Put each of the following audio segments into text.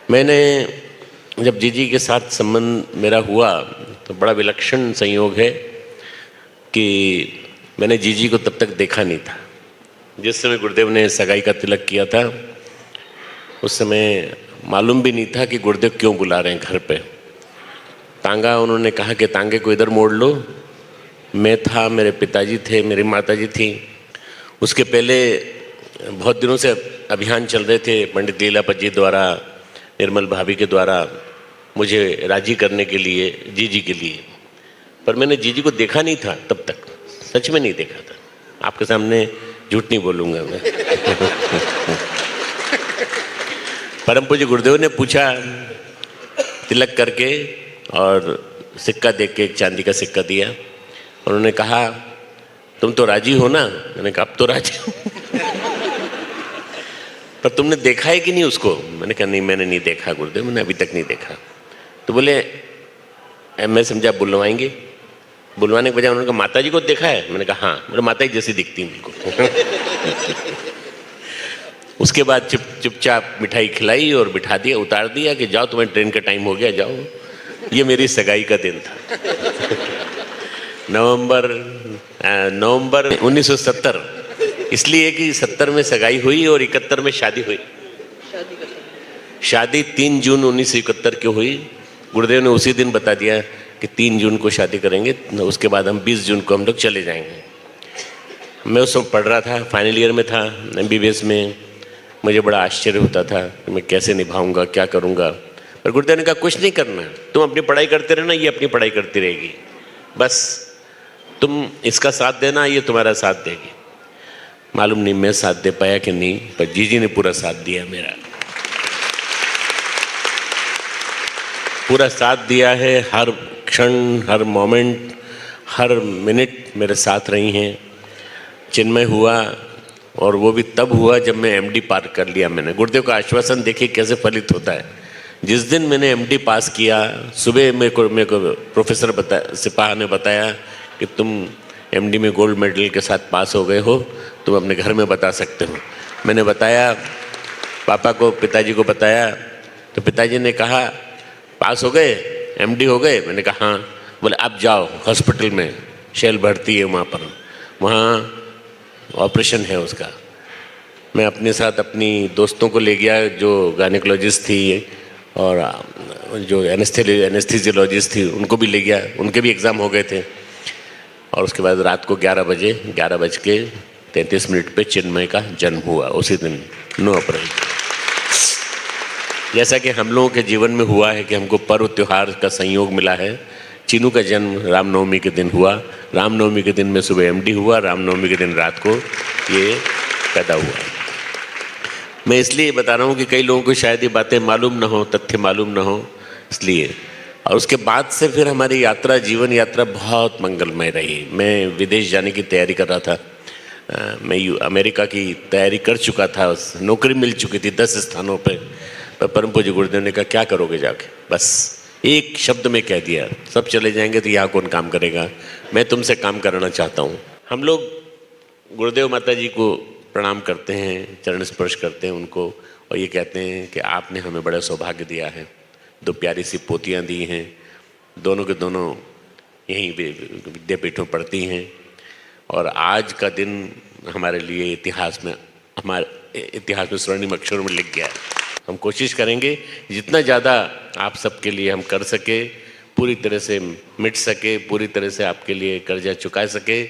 मैंने जब जीजी के साथ संबंध मेरा हुआ तो बड़ा विलक्षण संयोग है कि मैंने जीजी को तब तक देखा नहीं था। जिस समय गुरुदेव ने सगाई का तिलक किया था उस समय मालूम भी नहीं था कि गुरुदेव क्यों बुला रहे हैं घर पे। तांगा उन्होंने कहा कि तांगे को इधर मोड़ लो। मैं था, मेरे पिताजी थे, मेरी माताजी थी। उसके पहले बहुत दिनों से अभियान चल रहे थे पंडित लीलापत जी द्वारा, निर्मल भाभी के द्वारा मुझे राजी करने के लिए, जीजी के लिए। पर मैंने जीजी को देखा नहीं था तब तक, सच में नहीं देखा था। आपके सामने झूठ नहीं बोलूँगा मैं। परम पूज्य गुरुदेव ने पूछा तिलक करके और सिक्का देख के, एक चांदी का सिक्का दिया। उन्होंने कहा तुम तो राजी हो ना? मैंने कहा अब तो राजी हूँ। पर तुमने देखा है कि नहीं उसको? मैंने कहा नहीं, मैंने नहीं देखा गुरुदेव, मैंने अभी तक नहीं देखा। तो बोले मैं समझा बुलवाएंगे। बुलवाने के बजाय उन्होंने कहा माता जी को देखा है? मैंने कहा हाँ। मेरे माता जी जैसी दिखती उनको। उसके बाद चुपचाप मिठाई खिलाई और बिठा दिया, उतार दिया कि जाओ तुम्हारी ट्रेन का टाइम हो गया, जाओ। ये मेरी सगाई का दिन था। नवंबर 1970, इसलिए कि 70 में सगाई हुई और 71 में शादी हुई। शादी 3 जून 1971 की हुई। गुरुदेव ने उसी दिन बता दिया कि 3 जून को शादी करेंगे, उसके बाद हम 20 जून को हम लोग चले जाएंगे। मैं उस समय पढ़ रहा था, फाइनल ईयर में था MBBS में। मुझे बड़ा आश्चर्य होता था कि मैं कैसे निभाऊंगा, क्या करूंगा। पर गुरुदेव ने कहा कुछ नहीं करना, तुम अपनी पढ़ाई करते रहना, ये अपनी पढ़ाई करती रहेगी, बस तुम इसका साथ देना, ये तुम्हारा साथ देगी। मालूम नहीं मैं साथ दे पाया कि नहीं, पर जीजी ने पूरा साथ दिया, मेरा पूरा साथ दिया है। हर क्षण, हर मोमेंट, हर मिनट मेरे साथ रही हैं। चिन्मय हुआ और वो भी तब हुआ जब मैं MD पार कर लिया। मैंने गुरुदेव का आश्वासन देखिए कैसे फलित होता है। जिस दिन मैंने MD पास किया, सुबह मेरे को प्रोफेसर सिपाहा ने बताया कि तुम MD में गोल्ड मेडल के साथ पास हो गए हो, तुम अपने घर में बता सकते हो। मैंने बताया पापा को, पिताजी को बताया, तो पिताजी ने कहा पास हो गए, MD हो गए? मैंने कहा हाँ। बोले अब जाओ हॉस्पिटल में, शैल भर्ती है वहाँ पर, वहाँ ऑपरेशन है उसका। मैं अपने साथ अपनी दोस्तों को ले गया जो गायनेकोलॉजिस्ट थी और जो एनेस्थीसियोलॉजिस्ट थी, उनको भी ले गया। उनके भी एग्ज़ाम हो गए थे। और उसके बाद रात को 11:33 पे चिन्मय का जन्म हुआ, उसी दिन 9 अप्रैल। जैसा कि हम लोगों के जीवन में हुआ है कि हमको पर्व त्योहार का संयोग मिला है। चीनू का जन्म रामनवमी के दिन हुआ। रामनवमी के दिन में सुबह MD हुआ, रामनवमी के दिन रात को ये पैदा हुआ। मैं इसलिए बता रहा हूँ कि कई लोगों को शायद ये बातें मालूम ना हो, तथ्य मालूम ना हो, इसलिए। और उसके बाद से फिर हमारी यात्रा, जीवन यात्रा बहुत मंगलमय रही। मैं विदेश जाने की तैयारी कर रहा था। मैं अमेरिका की तैयारी कर चुका था, नौकरी मिल चुकी थी 10 स्थानों पर परम पूज्य गुरुदेव ने कहा क्या करोगे जाके? बस एक शब्द में कह दिया, सब चले जाएंगे तो यहाँ कौन काम करेगा, मैं तुमसे काम कराना चाहता हूँ। हम लोग गुरुदेव माता जी को प्रणाम करते हैं, चरण स्पर्श करते हैं उनको, और ये कहते हैं कि आपने हमें बड़ा सौभाग्य दिया है। 2 प्यारी सी पोतियाँ दी हैं, दोनों के दोनों यहीं विद्यापीठों पढ़ती हैं। और आज का दिन हमारे लिए इतिहास में स्वर्णिम अक्षरों में लिख गया है। हम कोशिश करेंगे जितना ज़्यादा आप सबके लिए हम कर सके, पूरी तरह से मिट सके, पूरी तरह से आपके लिए कर्जा चुका सके,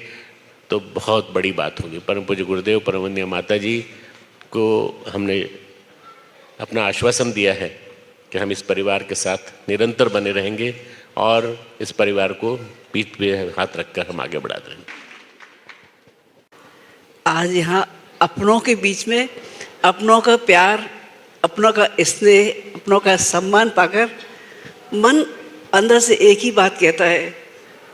तो बहुत बड़ी बात होगी। परम पूज्य गुरुदेव, परमवंदनीय माता जी को हमने अपना आश्वासन दिया है कि हम इस परिवार के साथ निरंतर बने रहेंगे और इस परिवार को पीठ पे हाथ रखकर हम आगे बढ़ाते रहेंगे। आज यहाँ अपनों के बीच में अपनों का प्यार, अपनों का स्नेह, अपनों का सम्मान पाकर मन अंदर से एक ही बात कहता है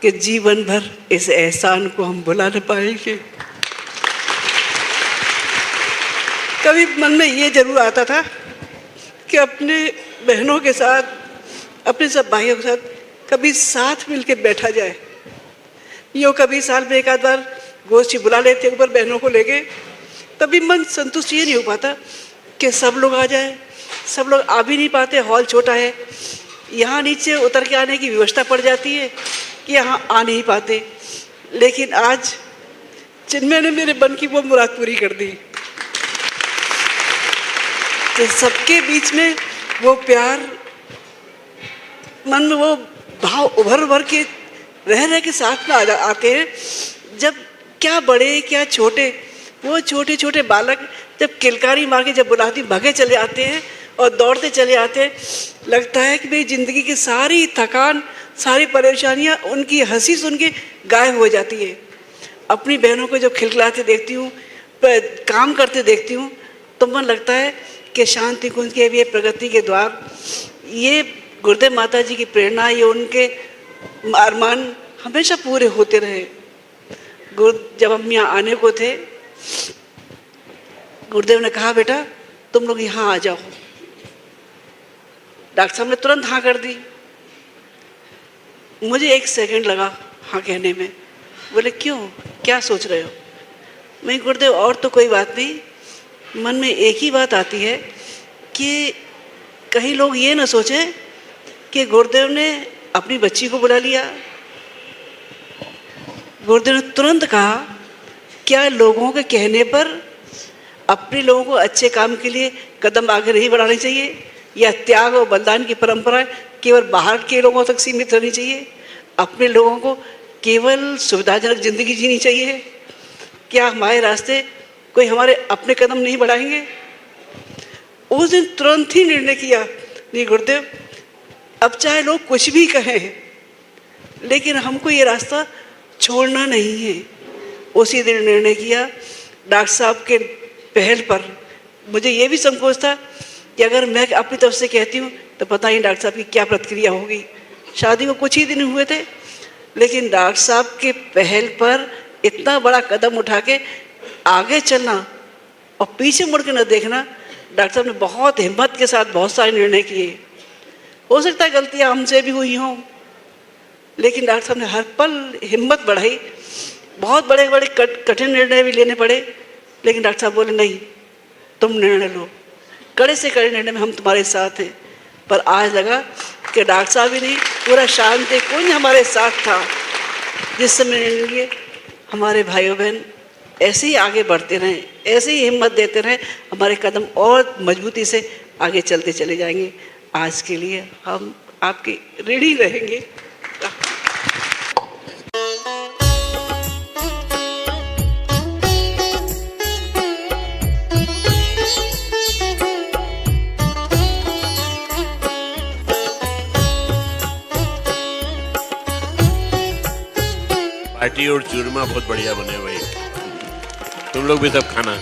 कि जीवन भर इस एहसान को हम भुला न पाएंगे। कभी मन में ये जरूर आता था कि अपने बहनों के साथ, अपने सब भाइयों के साथ कभी साथ मिलकर बैठा जाए। यूँ कभी साल में एक आध बार गोष्ठी बुला लेते ऊपर बहनों को लेके, तभी मन संतुष्ट ये नहीं हो पाता कि सब लोग आ जाए, सब लोग आ भी नहीं पाते, हॉल छोटा है, यहाँ नीचे उतर के आने की व्यवस्था पड़ जाती है कि यहाँ आ नहीं पाते। लेकिन आज चिन्मय ने मेरे मन की वो मुराद पूरी कर दी। तो सबके बीच में वो प्यार, मन में वो भाव उभर उभर के रह के साथ में आते हैं। जब क्या बड़े क्या छोटे, वो छोटे छोटे बालक जब किलकारी मार के जब बुलाती भागे चले आते हैं और दौड़ते चले आते हैं, लगता है कि मेरी ज़िंदगी की सारी थकान, सारी परेशानियां उनकी हंसी सुन के गायब हो जाती है। अपनी बहनों को जब खिलखिलाते देखती हूँ, काम करते देखती हूँ, तो मन लगता है कि शांति कुंज के भी प्रगति के द्वार, ये गुरुदेव माता जी की प्रेरणा, ये उनके अरमान हमेशा पूरे होते रहे। जब हम यहाँ आने को थे, गुरुदेव ने कहा बेटा तुम लोग यहाँ आ जाओ। डॉक्टर साहब ने तुरंत हाँ कर दी। मुझे 1 सेकंड लगा हाँ कहने में। बोले क्यों, क्या सोच रहे हो? मैं गुरुदेव और तो कोई बात नहीं, मन में एक ही बात आती है कि कहीं लोग ये ना सोचें कि गुरुदेव ने अपनी बच्ची को बुला लिया। गुरुदेव ने तुरंत कहा क्या लोगों के कहने पर अपने लोगों को अच्छे काम के लिए कदम आगे नहीं बढ़ाने चाहिए, या त्याग और बलिदान की परंपरा केवल बाहर के लोगों तक सीमित रहनी चाहिए? अपने लोगों को केवल सुविधाजनक जिंदगी जीनी चाहिए? क्या हमारे रास्ते कोई हमारे अपने कदम नहीं बढ़ाएंगे? उस दिन तुरंत ही निर्णय किया, नहीं गुरुदेव अब चाहे लोग कुछ भी कहें, लेकिन हमको ये रास्ता छोड़ना नहीं है। उसी दिन निर्णय किया। डॉक्टर साहब के पहल पर मुझे ये भी संकोच था कि अगर मैं अपनी तरफ से कहती हूँ तो पता नहीं डॉक्टर साहब की क्या प्रतिक्रिया होगी। शादी को कुछ ही दिन हुए थे, लेकिन डॉक्टर साहब के पहल पर इतना बड़ा कदम उठा के आगे चलना और पीछे मुड़ के न देखना, डॉक्टर साहब ने बहुत हिम्मत के साथ बहुत सारे निर्णय किए। हो सकता है गलतियाँ हमसे भी हुई हों, लेकिन डॉक्टर साहब ने हर पल हिम्मत बढ़ाई। बहुत बड़े बड़े कठिन निर्णय भी लेने पड़े, लेकिन डॉक्टर साहब बोले नहीं तुम निर्णय लो, कड़े से कड़े निर्णय में हम तुम्हारे साथ हैं। पर आज लगा कि डॉक्टर साहब ही नहीं, पूरा शांति कुंज हमारे साथ था। जिस समय निर्णय लिए, हमारे भाइयों बहन ऐसे ही आगे बढ़ते रहें, ऐसे ही हिम्मत देते रहें, हमारे कदम और मजबूती से आगे चलते चले जाएंगे। आज के लिए हम आपके ऋणी रहेंगे। बाटी और चूरमा बहुत बढ़िया बने भाई, तुम लोग भी सब खाना।